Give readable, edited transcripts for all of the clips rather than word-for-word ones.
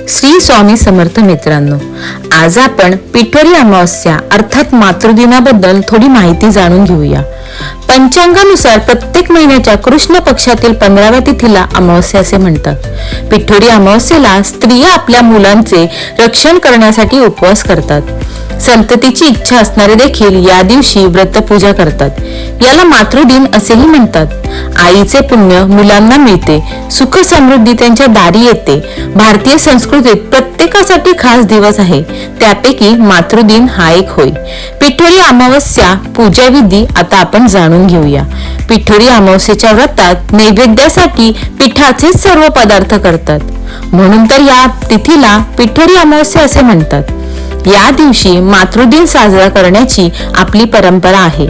श्री स्वामी समर्थ मित्रांनो, आज आपण पिठोरी अमावस्या अर्थात मातृदिनाबद्दल थोडी माहिती जाणून घेऊया। पंचांगानुसार प्रत्येक महिन्याच्या कृष्ण पक्षातील 15व्या तिथीला अमावस्या असे म्हणतात। पिठोरी अमावस्येला स्त्रिया आपल्या मुलांचे रक्षण करण्यासाठी उपवास करतात। संततीची इच्छा असणारे देखील या दिवशी व्रतपूजा करतात। याला मातृदिन असेही म्हणतात। आईचे पुण्य मुलांना मिळते, सुख समृद्धी त्यांच्या दारी येते। भारतीय संस्कृतीत प्रत्येकासाठी खास दिवस आहे, त्यापैकी मातृदिन हा एक होय। पिठोरी अमावस्या पूजा विधी आता आपण जाणून घेऊया। पिठोरी अमावस्येच्या व्रतात नैवेद्यासाठी पिठाचे सर्व पदार्थ करतात, म्हणून तर या तिथीला पिठोरी अमावस्या असे म्हणतात। या दिवशी मातृदिन साजरा करण्याची आपली परंपरा आहे।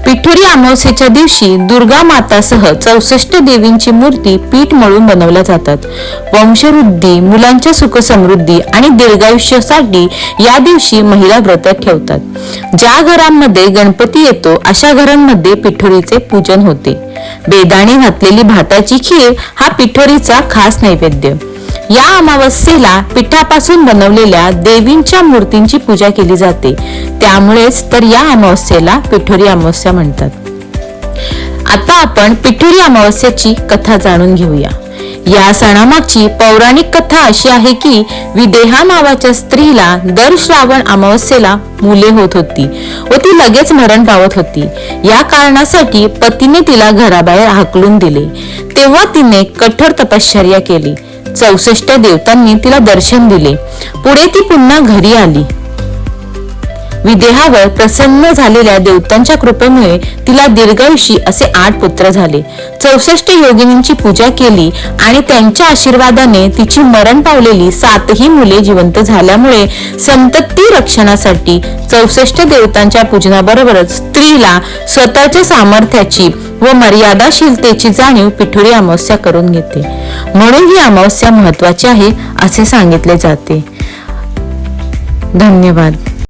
पिठोरी अमावस्येच्या दिवशी दुर्गा मातासह 64 देवींची मूर्ती पीठ मळून बनवल्या जातात। वंशवृद्धी, मुलांच्या सुख समृद्धी आणि दीर्घायुष्यासाठी या दिवशी महिला व्रत ठेवतात। ज्या घरांमध्ये गणपती येतो अशा घरांमध्ये पिठोरीचे पूजन होते। बेदाणे घातलेली भाताची खीर हा पिठोरीचा खास नैवेद्य। या अमावस्येला पिठापासून बनवलेल्या देवींच्या मूर्तींची पूजा केली जाते, त्यामुळेच तर या अमावस्येला पिठोरी अमावस्या म्हणतात। आता आपण पिठोरी अमावस्येची कथा जाणून घेऊया। या सणामागची पौराणिक कथा अशी आहे की विदेहा नावाच्या स्त्रीला दर श्रावण अमावस्येला मुले होत होती व ती लगेच मरण पावत होती। या कारणासाठी पतीने तिला घराबाहेर हाकलून दिले। तेव्हा तिने कठोर तपश्चर्या केली। 64 देवतांनी तिला दर्शन दिले। पुढे ती पुन्हा घरी आली। विदेहावर प्रसन्न झालेल्या देवतांच्या कृपेमुळे तिला दीर्घायुषी असे 8 पुत्र झाले। 64 योगिनींची पूजा केली आणि त्यांच्या आशीर्वादाने तिची मरण पावलेली 7ही मुले जिवंत झाल्यामुळे संतती रक्षणासाठी 64 देवतांच्या पूजनाबरोबरच स्त्रीला स्वतःच्या सामर्थ्याची व मर्यादाशीलतेची जाणीव पिठोरी अमावस्या करून घेते, म्हणून ही अमावस्या महत्वाची आहे असे सांगितले जाते। धन्यवाद।